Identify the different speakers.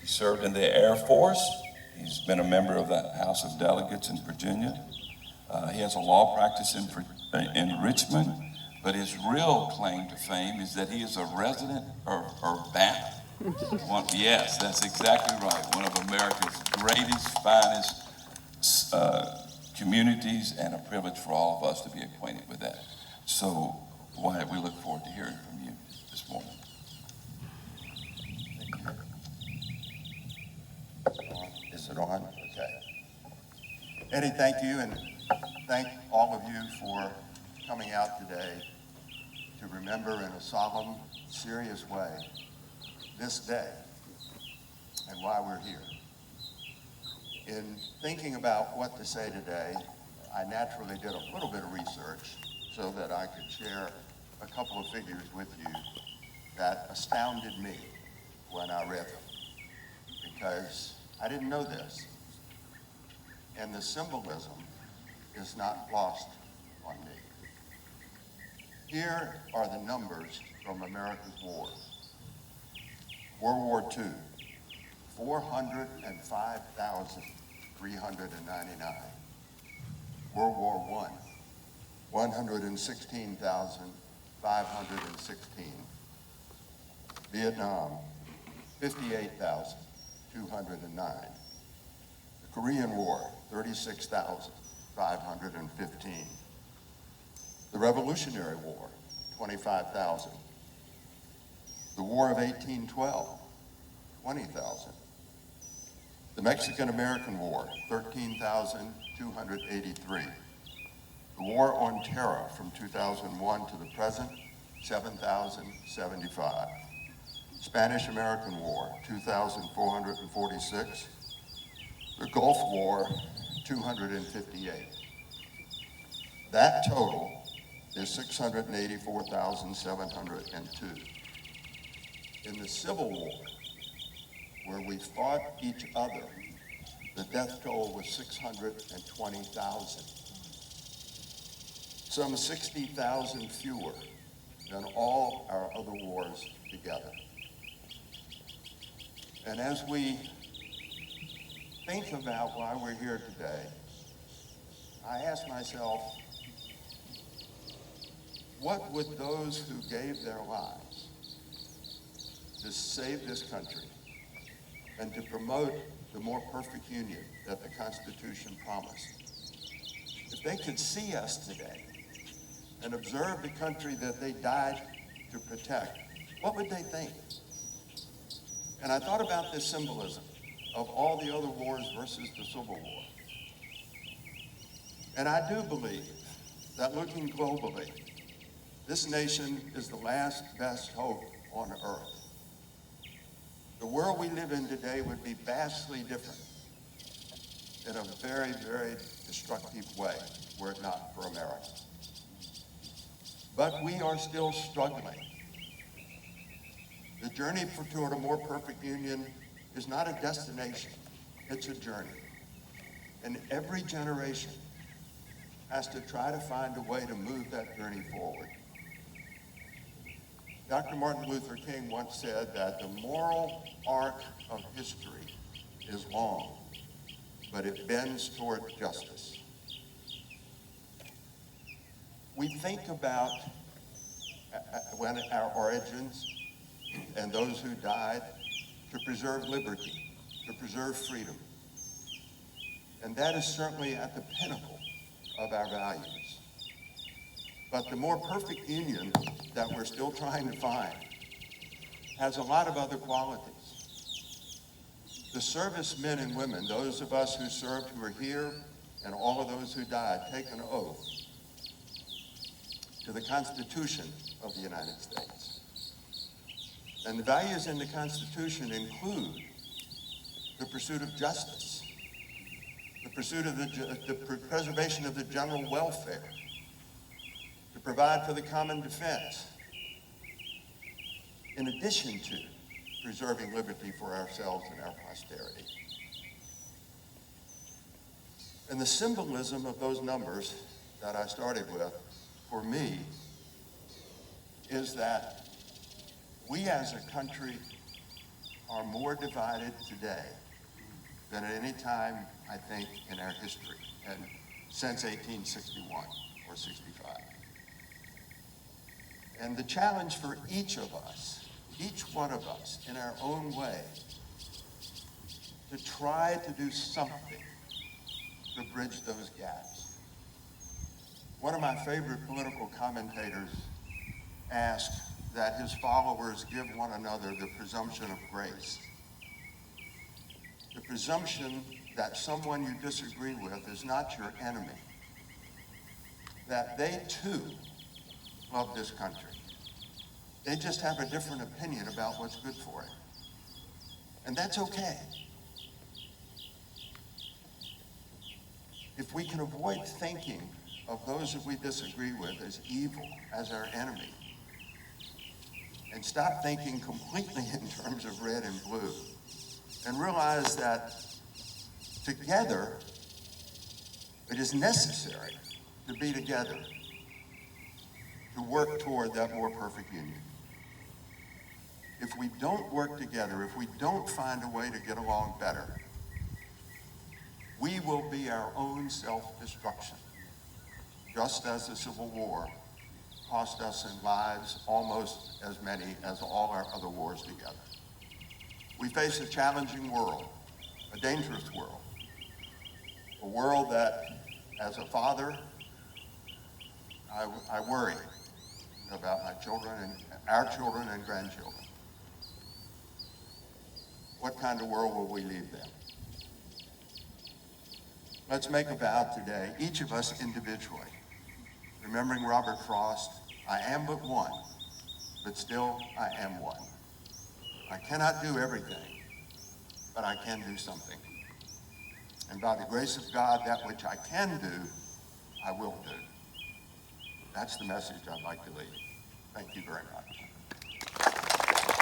Speaker 1: He served in the Air Force. He's been a member of the House of Delegates in Virginia. He has a law practice in Richmond, but his real claim to fame is that he is a resident of Urbanna. Yes, that's exactly right. One of America's greatest, finest communities, and a privilege for all of us to be acquainted with that. So, Wyatt, we look forward to hearing from you this morning.
Speaker 2: Is it on? Okay. Eddie, thank you, and thank all of you for coming out today to remember in a solemn, serious way this day and why we're here. In thinking about what to say today, I naturally did a little bit of research so that I could share a couple of figures with you that astounded me when I read them, because I didn't know this, and the symbolism is not lost on me. Here are the numbers from America's wars. World War II, 405,399. World War I, 116,516. Vietnam, 58,209. The Korean War, 36,515. The Revolutionary War, 25,000. The War of 1812, 20,000. The Mexican-American War, 13,283. The War on Terror from 2001 to the present, 7,075. Spanish-American War, 2,446. The Gulf War, 258. That total is 684,702. In the Civil War, where we fought each other, the death toll was 620,000. Some 60,000 fewer than all our other wars together. And as we think about why we're here today, I ask myself, what would those who gave their lives to save this country and to promote the more perfect union that the Constitution promised, if they could see us today and observe the country that they died to protect, what would they think? And I thought about this symbolism of all the other wars versus the Civil War. And I do believe that looking globally, this nation is the last best hope on earth. The world we live in today would be vastly different in a very, very destructive way were it not for America. But we are still struggling. The journey toward a more perfect union is not a destination, it's a journey. And every generation has to try to find a way to move that journey forward. Dr. Martin Luther King once said that the moral arc of history is long, but it bends toward justice. We think about when our origins and those who died to preserve liberty, to preserve freedom. And that is certainly at the pinnacle of our values. But the more perfect union that we're still trying to find has a lot of other qualities. The servicemen and women, those of us who served who are here, and all of those who died, take an oath to the Constitution of the United States. And the values in the Constitution include the pursuit of justice, the pursuit of the preservation of the general welfare, to provide for the common defense, in addition to preserving liberty for ourselves and our posterity. And the symbolism of those numbers that I started with, for me, is that we as a country are more divided today than at any time, I think, in our history, and since 1861 or 65. And the challenge for each of us, each one of us, in our own way, to try to do something to bridge those gaps. One of my favorite political commentators asked that his followers give one another the presumption of grace. The presumption that someone you disagree with is not your enemy, that they too love this country. They just have a different opinion about what's good for it. And that's okay. If we can avoid thinking of those that we disagree with as evil, as our enemy, and stop thinking completely in terms of red and blue, and realize that together it is necessary to be together to work toward that more perfect union. If we don't work together, if we don't find a way to get along better, we will be our own self-destruction, just as the Civil War cost us in lives almost as many as all our other wars together. We face a challenging world, a dangerous world, a world that, as a father, I worry about my children and our children and grandchildren. What kind of world will we leave them? Let's make a vow today, each of us individually, remembering Robert Frost, I am but one, but still I am one. I cannot do everything, but I can do something. And by the grace of God, that which I can do, I will do. That's the message I'd like to leave. Thank you very much.